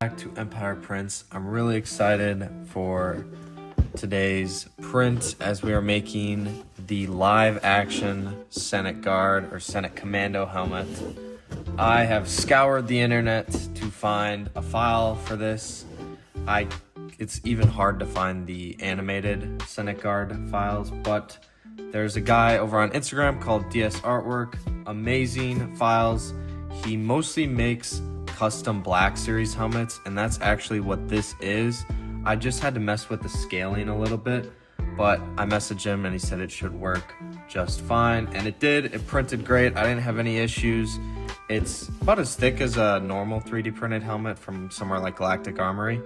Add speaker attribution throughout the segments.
Speaker 1: Back to Empire Prints. I'm really excited for today's print as we are making the live action Senate Guard or Senate Commando Helmet. I have scoured the internet to find a file for this. It's even hard to find the animated Senate Guard files, but there's a guy over on Instagram called DS Artwork. Amazing files. He mostly makes custom Black Series helmets, and that's actually what this is. I just had to mess with the scaling a little bit, but I messaged him and he said it should work just fine, and it did. It printed great. I didn't have any issues. It's about as thick as a normal 3D printed helmet from somewhere like Galactic Armory,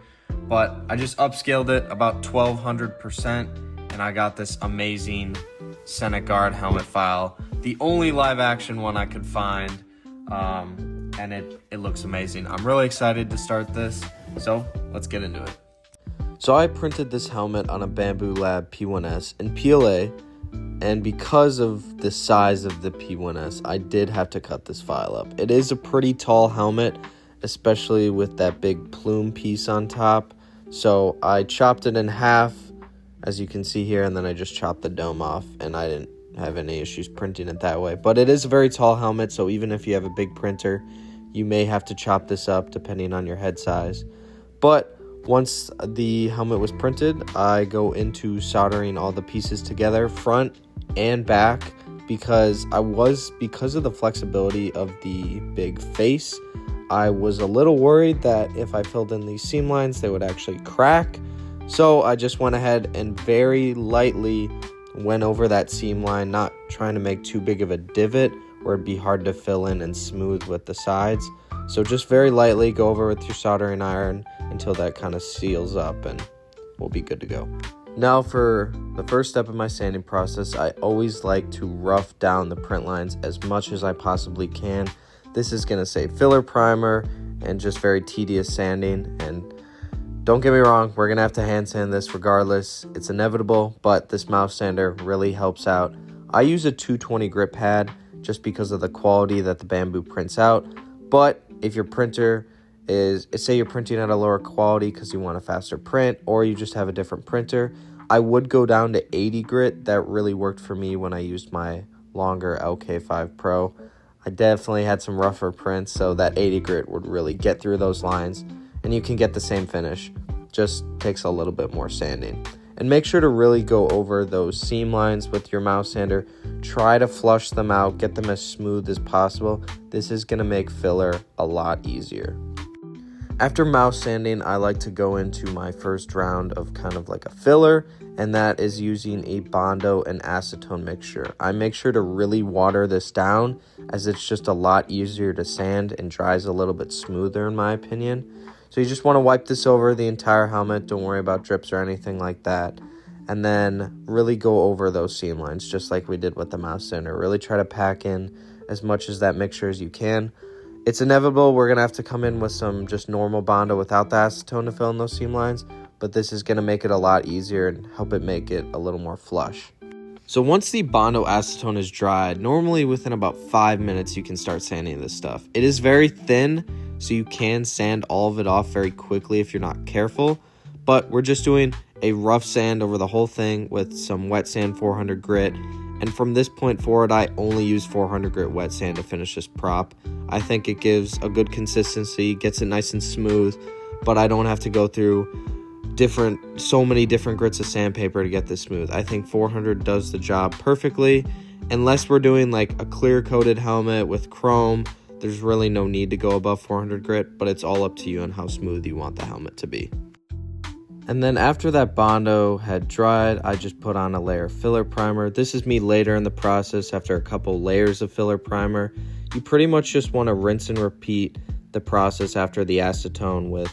Speaker 1: but I just upscaled it about 1200%, and I got this amazing Senate Guard helmet file, the only live action one I could find. And it looks amazing. I'm really excited to start this, so let's get into it. So I printed this helmet on a Bamboo Lab P1S in PLA, and because of the size of the P1S, I did have to cut this file up. It is a pretty tall helmet, especially with that big plume piece on top, so I chopped it in half, as you can see here, and then I just chopped the dome off, and I didn't have any issues printing it that way. But it is a very tall helmet, so even if you have a big printer, you may have to chop this up depending on your head size. But once the helmet was printed, I go into soldering all the pieces together, front and back, because of the flexibility of the big face, I was a little worried that if I filled in these seam lines, they would actually crack. So I just went ahead and very lightly went over that seam line, not trying to make too big of a divot where it'd be hard to fill in and smooth with the sides. So just very lightly go over with your soldering iron until that kind of seals up, and we'll be good to go. Now for the first step of my sanding process, I always like to rough down the print lines as much as I possibly can. This is going to save filler primer and just very tedious sanding. And don't get me wrong, we're going to have to hand sand this regardless. It's inevitable, but this mouse sander really helps out. I use a 220 grit pad just because of the quality that the bamboo prints out. But if your printer is, say you're printing at a lower quality because you want a faster print, or you just have a different printer, I would go down to 80 grit. That really worked for me when I used my longer LK5 Pro. I definitely had some rougher prints, so that 80 grit would really get through those lines, and you can get the same finish. Just takes a little bit more sanding. And make sure to really go over those seam lines with your mouse sander. Try to flush them out, get them as smooth as possible. This is going to make filler a lot easier. After mouse sanding, I like to go into my first round of kind of like a filler, and that is using a Bondo and acetone mixture. I make sure to really water this down, as it's just a lot easier to sand and dries a little bit smoother in my opinion. So you just want to wipe this over the entire helmet. Don't worry about drips or anything like that. And then really go over those seam lines, just like we did with the mouse sander. Really try to pack in as much as that mixture as you can. It's inevitable we're going to have to come in with some just normal Bondo without the acetone to fill in those seam lines, but this is going to make it a lot easier and help it make it a little more flush. So once the Bondo acetone is dried, normally within about 5 minutes you can start sanding this stuff. It is very thin, so you can sand all of it off very quickly if you're not careful, but we're just doing a rough sand over the whole thing with some wet sand 400 grit, and from this point forward I only use 400 grit wet sand to finish this prop. I think it gives a good consistency, gets it nice and smooth, but I don't have to go through so many different grits of sandpaper to get this smooth. I think 400 does the job perfectly. Unless we're doing like a clear coated helmet with chrome, there's really no need to go above 400 grit, but it's all up to you on how smooth you want the helmet to be. And then after that Bondo had dried, I just put on a layer of filler primer. This is me later in the process after a couple layers of filler primer. You pretty much just want to rinse and repeat the process after the acetone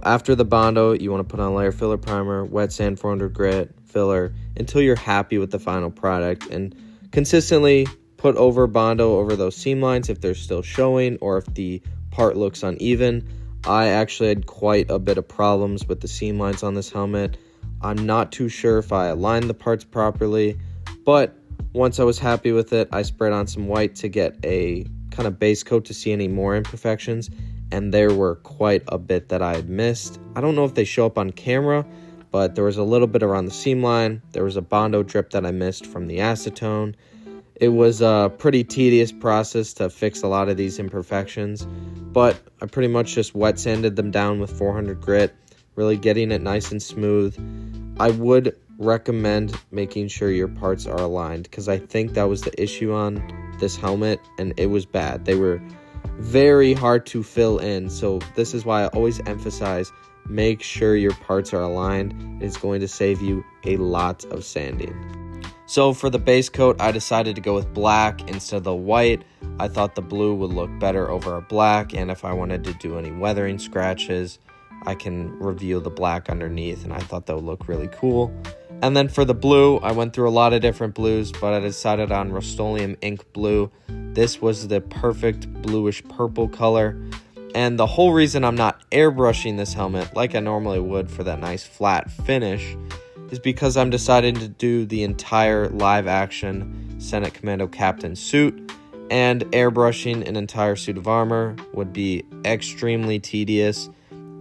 Speaker 1: after the Bondo, you want to put on a layer of filler primer, wet sand 400 grit, filler, until you're happy with the final product. And consistently put over Bondo over those seam lines if they're still showing or if the part looks uneven. I actually had quite a bit of problems with the seam lines on this helmet. I'm not too sure if I aligned the parts properly, but once I was happy with it, I sprayed on some white to get a kind of base coat to see any more imperfections. and there were quite a bit that I had missed. I don't know if they show up on camera, but there was a little bit around the seam line. There was a Bondo drip that I missed from the acetone. It was a pretty tedious process to fix a lot of these imperfections, but I pretty much just wet sanded them down with 400 grit, really getting it nice and smooth. I would recommend making sure your parts are aligned, because I think that was the issue on this helmet, and it was bad. They were very hard to fill in, so this is why I always emphasize make sure your parts are aligned. It's going to save you a lot of sanding. So for the base coat, I decided to go with black instead of the white. I thought the blue would look better over a black, and if I wanted to do any weathering scratches, I can reveal the black underneath, and I thought that would look really cool. And then for the blue, I went through a lot of different blues, but I decided on Rust-Oleum ink blue. This was the perfect bluish purple color. And the whole reason I'm not airbrushing this helmet like I normally would for that nice flat finish is because I'm deciding to do the entire live action Senate Commando Captain suit, and airbrushing an entire suit of armor would be extremely tedious,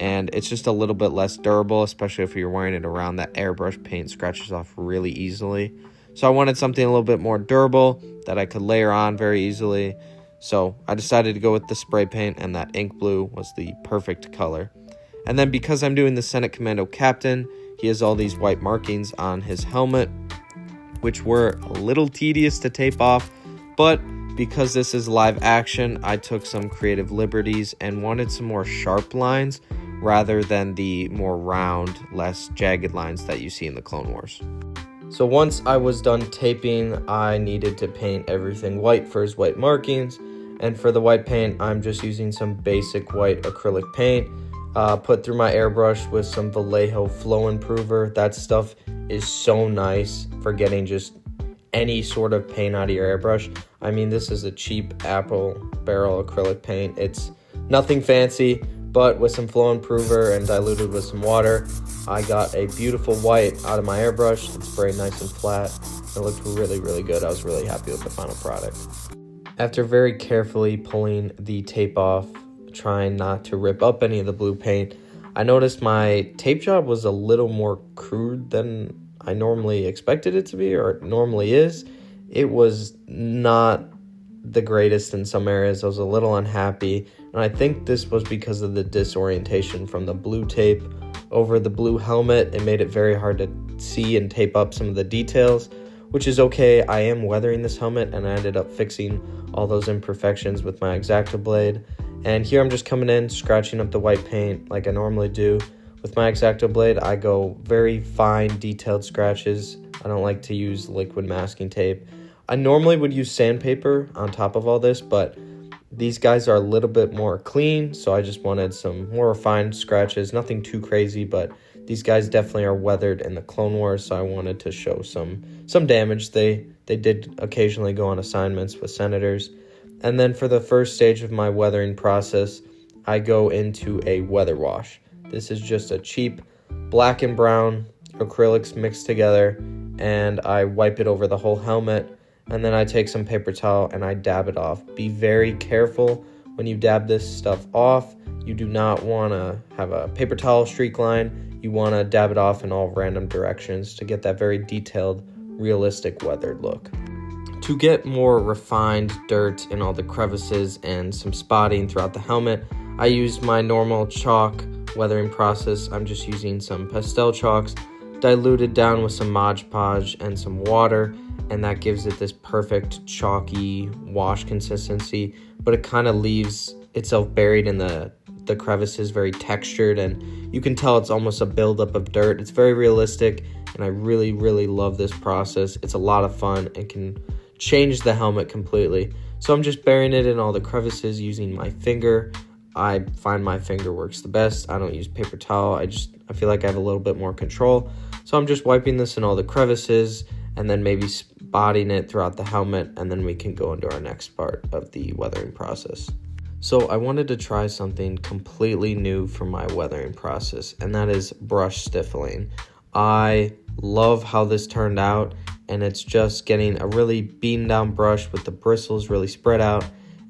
Speaker 1: and it's just a little bit less durable, especially if you're wearing it around. That airbrush paint scratches off really easily. So I wanted something a little bit more durable that I could layer on very easily. So I decided to go with the spray paint, and that ink blue was the perfect color. And then because I'm doing the Senate Commando Captain, he has all these white markings on his helmet, which were a little tedious to tape off, but because this is live action, I took some creative liberties and wanted some more sharp lines rather than the more round, less jagged lines that you see in the Clone Wars. So once I was done taping, I needed to paint everything white for his white markings, and for the white paint, I'm just using some basic white acrylic paint, put through my airbrush with some Vallejo flow improver. That stuff is so nice for getting just any sort of paint out of your airbrush. I mean, this is a cheap Apple barrel acrylic paint. It's nothing fancy, but with some flow improver and diluted with some water, I got a beautiful white out of my airbrush. It's very nice and flat. It looked really, really good. I was really happy with the final product. After very carefully pulling the tape off, trying not to rip up any of the blue paint, I noticed my tape job was a little more crude than I normally expected it to be, or it normally is. It was not the greatest in some areas. I was a little unhappy, and I think this was because of the disorientation from the blue tape over the blue helmet. It made it very hard to see and tape up some of the details, which is okay. I am weathering this helmet, and I ended up fixing all those imperfections with my X-Acto blade. And here I'm just coming in, scratching up the white paint like I normally do. With my X-Acto blade, I go very fine, detailed scratches. I don't like to use liquid masking tape. I normally would use sandpaper on top of all this, but these guys are a little bit more clean, so I just wanted some more refined scratches. Nothing too crazy, but these guys definitely are weathered in the Clone Wars, so I wanted to show some damage. They did occasionally go on assignments with senators. And then for the first stage of my weathering process, I go into a weather wash. This is just a cheap black and brown acrylics mixed together, and I wipe it over the whole helmet, and then I take some paper towel and I dab it off. Be very careful when you dab this stuff off. You do not want to have a paper towel streak line. You want to dab it off in all random directions to get that very detailed, realistic weathered look. To get more refined dirt in all the crevices and some spotting throughout the helmet, I used my normal chalk weathering process. I'm just using some pastel chalks diluted down with some Mod Podge and some water, and that gives it this perfect chalky wash consistency, but it kind of leaves itself buried in the crevices, very textured, and you can tell it's almost a buildup of dirt. It's very realistic, and I really, really love this process. It's a lot of fun and can change the helmet completely. So I'm just burying it in all the crevices using my finger. I find my finger works the best. I don't use paper towel. I feel like I have a little bit more control. So I'm just wiping this in all the crevices and then maybe spotting it throughout the helmet, and then we can go into our next part of the weathering process. So I wanted to try something completely new for my weathering process, and that is brush stiffling. I love how this turned out, and it's just getting a really beaten down brush with the bristles really spread out,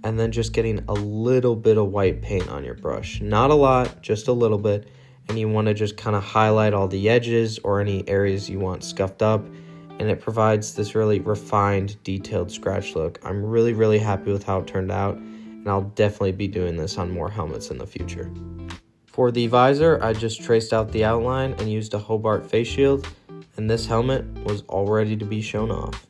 Speaker 1: and then just getting a little bit of white paint on your brush. Not a lot, just a little bit. And you want to just kind of highlight all the edges or any areas you want scuffed up. And it provides this really refined, detailed scratch look. I'm really happy with how it turned out. And I'll definitely be doing this on more helmets in the future. For the visor, I just traced out the outline and used a Hobart face shield. And this helmet was all ready to be shown off.